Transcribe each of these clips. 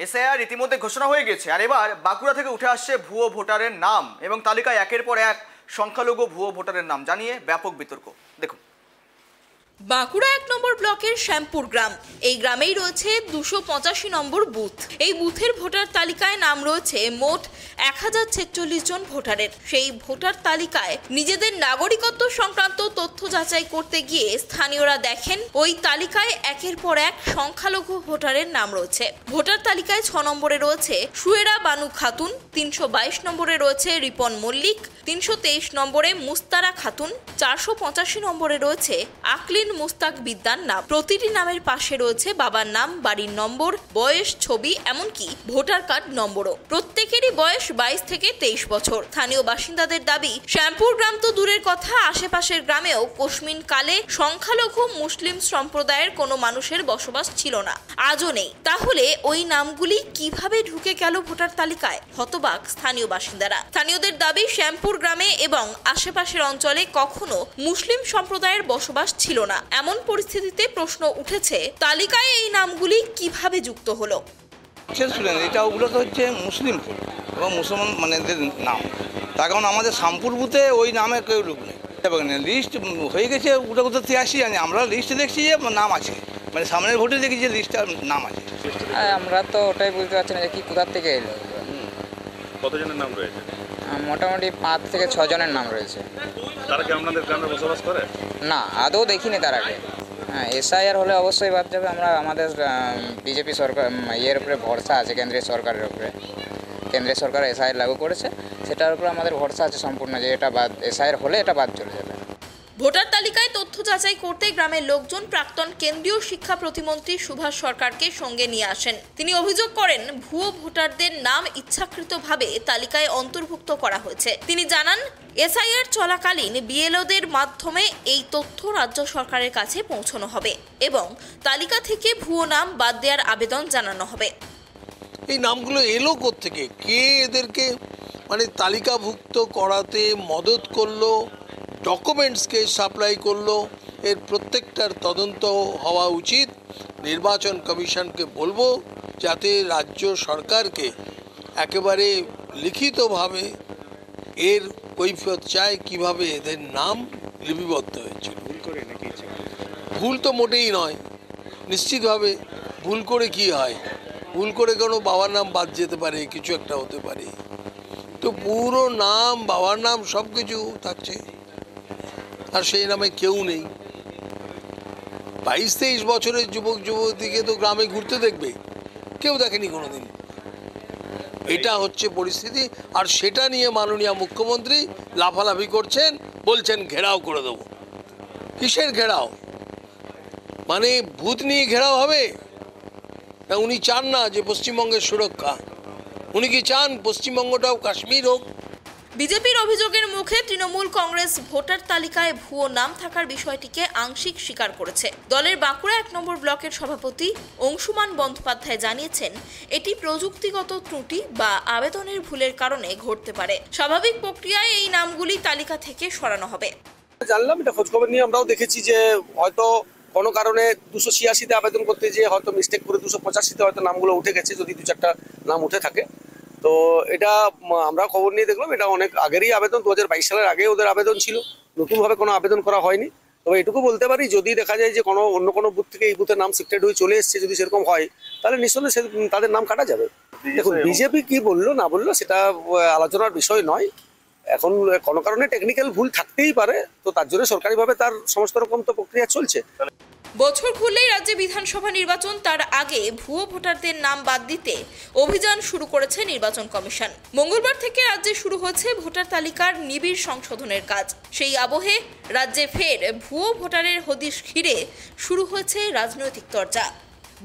SIR ইতিমধ্যে ঘোষণা হয়ে গেছে, আর এবার বাঁকুড়া থেকে উঠে আসছে ভুয়ো ভোটারের নাম এবং তালিকায় একের পর এক সংখ্যালঘু ভুয়ো ভোটারের নাম জানিয়ে ব্যাপক বিতর্ক। দেখুন, বাঁকুড়া 1 নম্বর ব্লকের শ্যামপুর গ্রাম। এই গ্রামেই রয়েছে 285 নম্বর বুথ। এই বুথের ভোটার তালিকায় নাম রয়েছে মোট 1046 জন ভোটারের। সেই ভোটার তালিকায় নিজেদের নাগরিকত্ব সংক্রান্ত তথ্য যাচাই করতে গিয়ে স্থানীয়রা দেখেন ওই তালিকায় একের পর এক সংখ্যালঘু ভোটারের নাম রয়েছে। ভোটার তালিকায় 6 নম্বরে রয়েছে সুয়েরা বানু খাতুন, 322 নম্বরে রয়েছে রিপন মল্লিক, 323 নম্বরে মুস্তারা খাতুন, 485 নম্বরে রয়েছে আকলিন মুস্তাক বিদ্যার নাম। প্রতিটি নামের পাশে রয়েছে বাবার নাম, বাড়ির নম্বর, বয়স, ছবি, এমনকি ভোটার কার্ড নম্বরও। প্রত্যেকেরই বয়স 22 থেকে 23 বছর। স্থানীয় বাসিন্দাদের দাবি, শ্যামপুর গ্রাম তো দূরের কথা, আশেপাশের গ্রামেও কোশমিন কালে সংখ্যালঘু মুসলিম সম্প্রদায়ের কোনো মানুষের বসবাস ছিল না, আজও নেই। তাহলে ওই নামগুলি কিভাবে ঢুকে গেল ভোটার তালিকায়? হতবাক স্থানীয় বাসিন্দারা। স্থানীয়দের দাবি, শ্যামপুর গ্রামে এবং আশেপাশের অঞ্চলে কখনো মুসলিম সম্প্রদায়ের বসবাস ছিল না। এমন পরিস্থিতিতে প্রশ্ন উঠেছে, তালিকায় এই নামগুলি কিভাবে যুক্ত হলো? এটা ওগুলো তো হচ্ছে মুসলিম এবং মুসলমান মানেদের নাম, তার কারণ আমাদের শ্যামপুর বুথে ওই নামে কেউ লোক নেই। লিস্ট হয়ে গেছে, ওটা কোথাও থেকে আসি জানি, আমরা লিস্টে দেখছি যে নাম আছে, মানে সামনের ভোটে দেখি যে লিস্টটার নাম আছে। আমরা তো ওটাই বুঝতে পারছি না যে কি কোথার থেকে এলো। কতজনের নাম রয়েছে? মোটামুটি 5 থেকে 6 জনের নাম রয়েছে। তারা কি আপনাদের গ্রামে বসবাস করে? না, আদৌ দেখিনি তার আগে। হ্যাঁ, এসআইআর হলে অবশ্যই বাদ যাবে। আমরা আমাদের বিজেপি সরকার ইয়ের উপরে ভরসা আছে, কেন্দ্রীয় সরকারের উপরে। কেন্দ্রীয় সরকার এসআইআর লাগু করেছে, সেটার উপরে আমাদের ভরসা আছে সম্পূর্ণ, যে এটা বাদ, এসআইআর হলে এটা বাদ চলে যাবে। ভোটার তালিকায় তথ্য যাচাই করতে গ্রামের লোকজন প্রাক্তন কেন্দ্রীয় শিক্ষা প্রতিমন্ত্রী সুভাষ সরকারকে সঙ্গে নিয়ে আসেন। তিনি অভিযোগ করেন, ভুয়ো ভোটারদের নাম ইচ্ছাকৃতভাবে তালিকায় অন্তর্ভুক্ত করা হয়েছে। তিনি জানান, এসআইআর চলাকালীন বিএলওদের মাধ্যমে এই তথ্য রাজ্য সরকারের কাছে পৌঁছানো হবে এবং তালিকা থেকে ভুয়ো নাম বাদ দেওয়ার আবেদন জানানো হবে। এই নামগুলো এলো কোত্থেকে, কে এদেরকে মানে তালিকাভুক্ত করাতে মদত করলো, ডকুমেন্টসকে সাপ্লাই করলো, এর প্রত্যেকটার তদন্ত হওয়া উচিত। নির্বাচন কমিশনকে বলবো যাতে রাজ্য সরকারকে একেবারে লিখিতভাবে এর কৈফিয়ত চায় কিভাবে এদের নাম লিপিবদ্ধ হয়েছিল। ভুল তো মোটেই নয়, নিশ্চিতভাবে ভুল করে কি হয়, ভুল করে কোনো বাবার নাম বাদ যেতে পারে, কিছু একটা হতে পারে, তো পুরো নাম, বাবার নাম সব কিছু থাকছে, আর সেই নামে কেউ নেই। 22-23 বছরের যুবক যুবতীকে তো গ্রামে ঘুরতে দেখবে, কেউ দেখেনি কোনোদিন। এটা হচ্ছে পরিস্থিতি, আর সেটা নিয়ে মাননীয় মুখ্যমন্ত্রী লাফালাফি করছেন, বলছেন ঘেরাও করে দেবো। কিসের ঘেরাও? মানে ভূত নিয়ে ঘেরাও হবে? না, উনি চান না যে পশ্চিমবঙ্গের সুরক্ষা? উনি কি চান পশ্চিমবঙ্গটাও কাশ্মীর হোক? বিজেপির অভিযোগের মুখে তৃণমূল কংগ্রেস ভোটার তালিকায় ভুয়ো নাম থাকার বিষয়টিকে আংশিক স্বীকার করেছে। দলের বাঁকুড়া 1 নম্বর ব্লকের সভাপতি অংশুমান বন্দ্যোপাধ্যায় জানিয়েছেন, এটি প্রযুক্তিগত ত্রুটি বা আবেদনের ভুলের কারণে ঘটতে পারে। স্বাভাবিক প্রক্রিয়ায় এই নামগুলি তালিকা থেকে সরানো হবে। জানলাম, এটা খোঁজখবর নিয়ে আমরাও দেখেছি যে হয়তো কোনো কারণে 286-তে আবেদন করতে যেয়ে হয়তো মিস্টেক করে 285-তে হয়তো নামগুলো উঠে গেছে, যদি 2-4টা নাম উঠে থাকে। তো এটা আমরা খবর নিয়ে দেখলাম, এটা অনেক আগেরই আবেদন, 2022 সালের আগে ওদের আবেদন ছিল, নতুনভাবে কোনো আবেদন করা হয়নি। তবে এটুকু বলতে পারি, যদি দেখা যায় যে কোনো অন্য কোনো বুথ থেকে এই বুথের নাম শিফটেড হয়ে চলে এসছে, যদি সেরকম হয়, তাহলে নিঃসন্দেহে তাদের নাম কাটা যাবে। দেখুন, বিজেপি কি বললো না বললো সেটা আলোচনার বিষয় নয়। এখন কোনো কারণে টেকনিক্যাল ভুল থাকতেই পারে, তো তার জন্য সরকারিভাবে তার সমস্ত রকম তো প্রক্রিয়া চলছে। বছর ঘুরলেই রাজ্যে বিধানসভা নির্বাচন, তার আগে ভুয়ো ভোটারদের নাম বাদ দিতে অভিযান শুরু করেছে নির্বাচন কমিশন। মঙ্গলবার থেকে রাজ্যে শুরু হয়েছে ভোটার তালিকার নিবিড় সংশোধনের কাজ। সেই আবহে রাজ্যে ফের ভুয়ো ভোটারের হদিশ ঘিরে শুরু হয়েছে রাজনৈতিক চর্চা।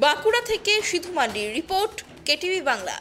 বাঁকুড়া থেকে সিধু মান্ডির রিপোর্ট, কেটিভি বাংলা।